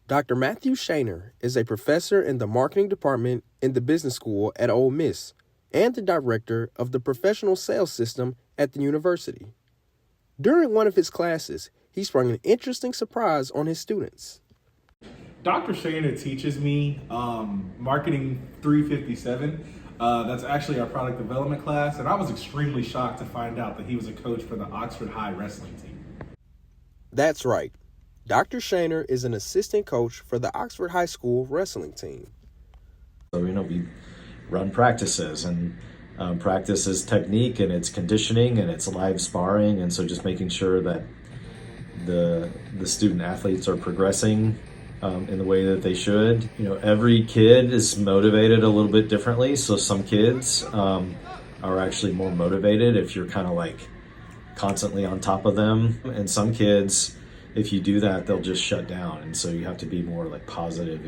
Dr. Matthew Shaner is a professor in the marketing department in the business school at Ole Miss and the director of the professional sales system at the university. During one of his classes, he sprung an interesting surprise on his students. Dr. Shaner teaches me Marketing 357. That's actually our product development class, and I was extremely shocked to find out that he was a coach for the Oxford High wrestling team. That's right. Dr. Shaner is an assistant coach for the Oxford High School wrestling team. So, we run practices, and practice is technique, and it's conditioning, and it's live sparring, and so just making sure that the student athletes are progressing in the way that they should. Every kid is motivated a little bit differently, so some kids are actually more motivated if you're kind of like constantly on top of them, and some kids, if you do that, they'll just shut down, and so you have to be more like positive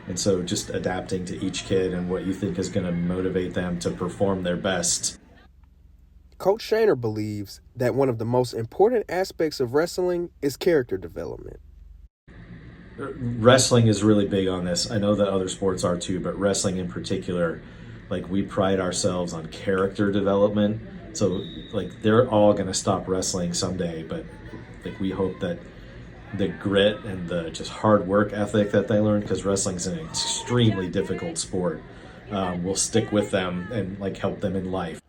and so just adapting to each kid and what you think is going to motivate them to perform their best. Coach Shaner believes that one of the most important aspects of wrestling is character development. Wrestling is really big on this. I know that other sports are too, but wrestling in particular, we pride ourselves on character development. So they're all going to stop wrestling someday, but we hope that the grit and the just hard work ethic that they learn, because wrestling is an extremely difficult sport, will stick with them and help them in life.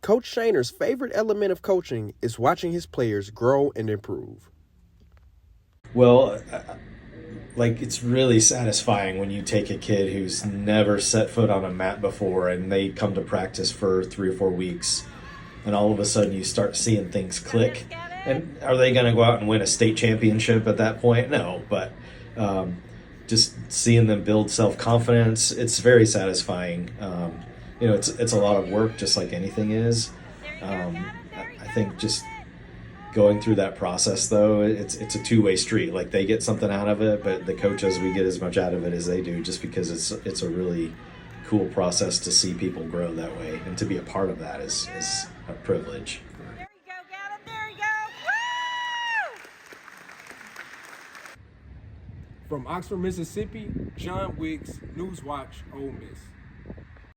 Coach Shaner's favorite element of coaching is watching his players grow and improve. Well, it's really satisfying when you take a kid who's never set foot on a mat before and they come to practice for 3 or 4 weeks, and all of a sudden you start seeing things click. And are they going to go out and win a state championship at that point? No, but just seeing them build self-confidence, it's very satisfying. It's a lot of work, just like anything is. I think just going through that process, though, it's a two-way street. They get something out of it, but the coaches, we get as much out of it as they do, just because it's a really cool process to see people grow that way, and to be a part of that is a privilege. From Oxford, Mississippi, John Wicks, Newswatch, Ole Miss.